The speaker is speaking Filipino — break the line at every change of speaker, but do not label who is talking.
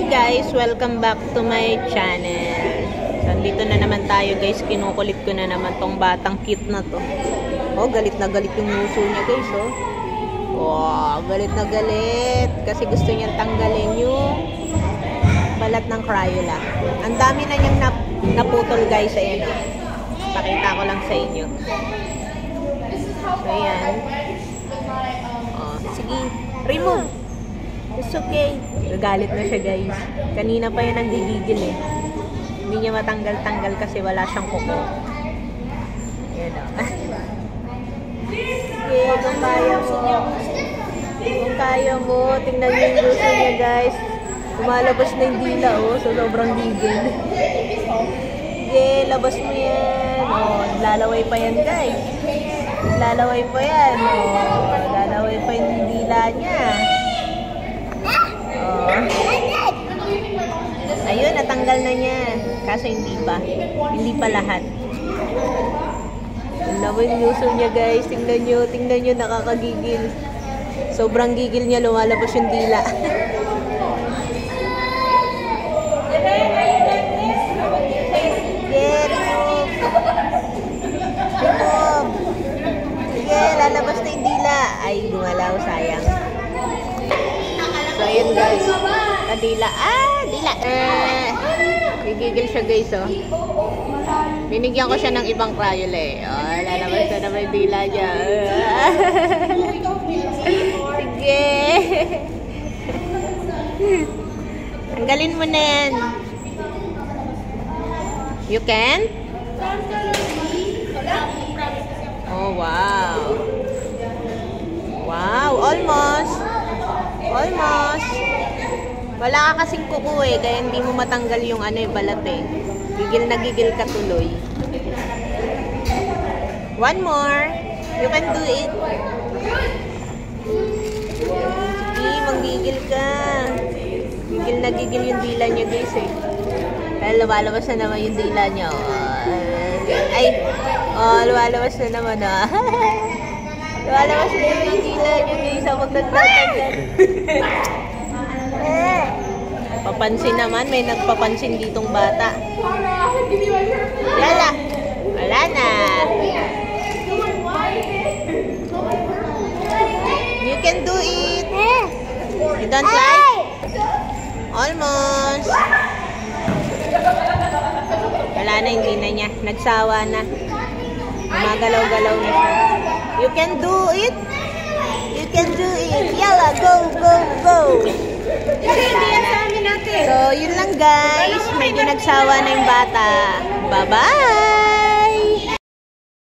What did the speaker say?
guys, welcome back to my channel. So, dito na naman tayo guys, kinukulit ko na naman tong batang cute na to. Oh, galit na galit yung muso niya guys, oh. Wow, galit na galit. Kasi gusto niyang tanggalin yung balat ng Crayola. Ang dami na niyang naputol guys, ayan oh. Pakita ko lang sa inyo. So, ayan. Oh, sige, remove. It's okay. Nagalit na siya guys. Kanina pa yan ang gigigil eh. Hindi niya matanggal-tanggal kasi wala siyang kuko. Yan o. Okay, kung kaya mo. Kung kaya mo, tingnan niyo yung gusto niya guys. Lumalabas na yung dila oh. So sobrang gigil. Okay, labas mo yan. Oh, lalaway pa yan guys. Lalaway pa yan. Oh, lalaway pa yung dila niya. Ayun, natanggal na niya. Kaso hindi pa. Hindi pa lahat. Ang labo yung uso niya guys. Tingnan nyo, nakakagigil. Sobrang gigil niya, lumalabas yung dila. Sige, remove. Remove. Sige, lalabas na yung dila. Ay, gumalaw, sayang. So, ayun guys. Dila. Dila. Gigigil siya guys, oh. Binigyan ko siya ng ibang Crayola eh. Oh, lalabas na naman yung dila niya. Sige. Tanggalin mo na yan. You can? Oh, wow. Wow, almost. Almost. Wala ka kasing kuko eh, kaya hindi mo matanggal yung ano yung balat eh. Gigil na gigil ka tuloy. One more. You can do it. Sige, manggigil ka. Gigil na gigil yung dila niya guys eh. Kaya lumalabas na naman yung dila niya. Oh, lumalabas na naman ah. Lumalabas na yung dila niya guys. Huwag nagtatanggal. Papansin naman, may nagpapansin ditong bata. Wala. Wala na. You can do it. You don't like? Almost. Wala na, hindi na niya. Nagsawa na. Gumagalaw-galaw na siya. You can do it. You can do it. Yalla, go, go, go. So, yun lang guys. Medyo nagsawa na yung bata. Bye-bye!